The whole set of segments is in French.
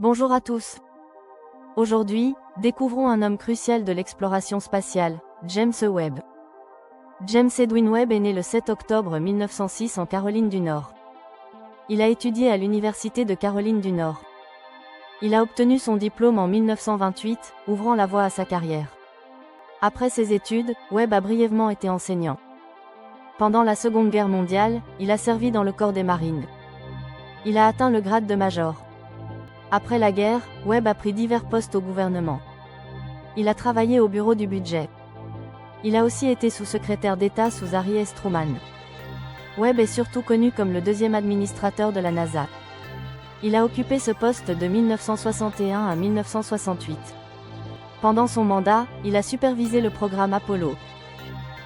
Bonjour à tous. Aujourd'hui, découvrons un homme crucial de l'exploration spatiale, James Webb. James Edwin Webb est né le 7 octobre 1906 en Caroline du Nord. Il a étudié à l'Université de Caroline du Nord. Il a obtenu son diplôme en 1928, ouvrant la voie à sa carrière. Après ses études, Webb a brièvement été enseignant. Pendant la Seconde Guerre mondiale, il a servi dans le corps des marines. Il a atteint le grade de major. Après la guerre, Webb a pris divers postes au gouvernement. Il a travaillé au bureau du budget. Il a aussi été sous-secrétaire d'État sous Harry S. Truman. Webb est surtout connu comme le deuxième administrateur de la NASA. Il a occupé ce poste de 1961 à 1968. Pendant son mandat, il a supervisé le programme Apollo.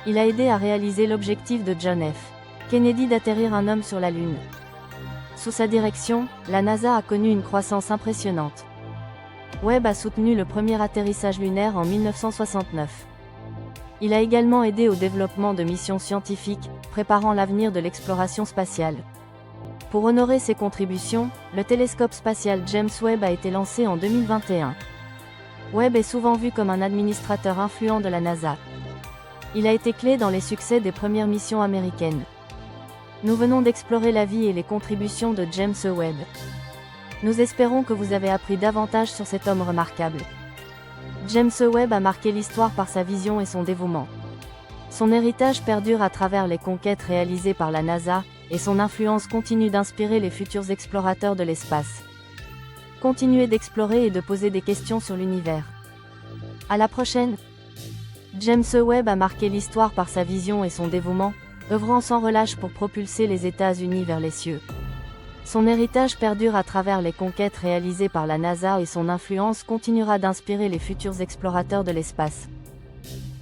Il a aidé à réaliser l'objectif de John F. Kennedy d'atterrir un homme sur la Lune. Sous sa direction, la NASA a connu une croissance impressionnante. Webb a soutenu le premier atterrissage lunaire en 1969. Il a également aidé au développement de missions scientifiques, préparant l'avenir de l'exploration spatiale. Pour honorer ses contributions, le télescope spatial James Webb a été lancé en 2021. Webb est souvent vu comme un administrateur influent de la NASA. Il a été clé dans les succès des premières missions américaines. Nous venons d'explorer la vie et les contributions de James Webb. Nous espérons que vous avez appris davantage sur cet homme remarquable. James Webb a marqué l'histoire par sa vision et son dévouement. Son héritage perdure à travers les conquêtes réalisées par la NASA, et son influence continue d'inspirer les futurs explorateurs de l'espace. Continuez d'explorer et de poser des questions sur l'univers. À la prochaine! James Webb a marqué l'histoire par sa vision et son dévouement, œuvrant sans relâche pour propulser les États-Unis vers les cieux. Son héritage perdure à travers les conquêtes réalisées par la NASA et son influence continuera d'inspirer les futurs explorateurs de l'espace.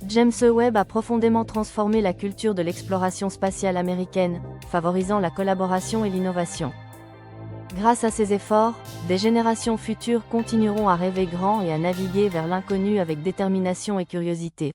James Webb a profondément transformé la culture de l'exploration spatiale américaine, favorisant la collaboration et l'innovation. Grâce à ses efforts, des générations futures continueront à rêver grand et à naviguer vers l'inconnu avec détermination et curiosité.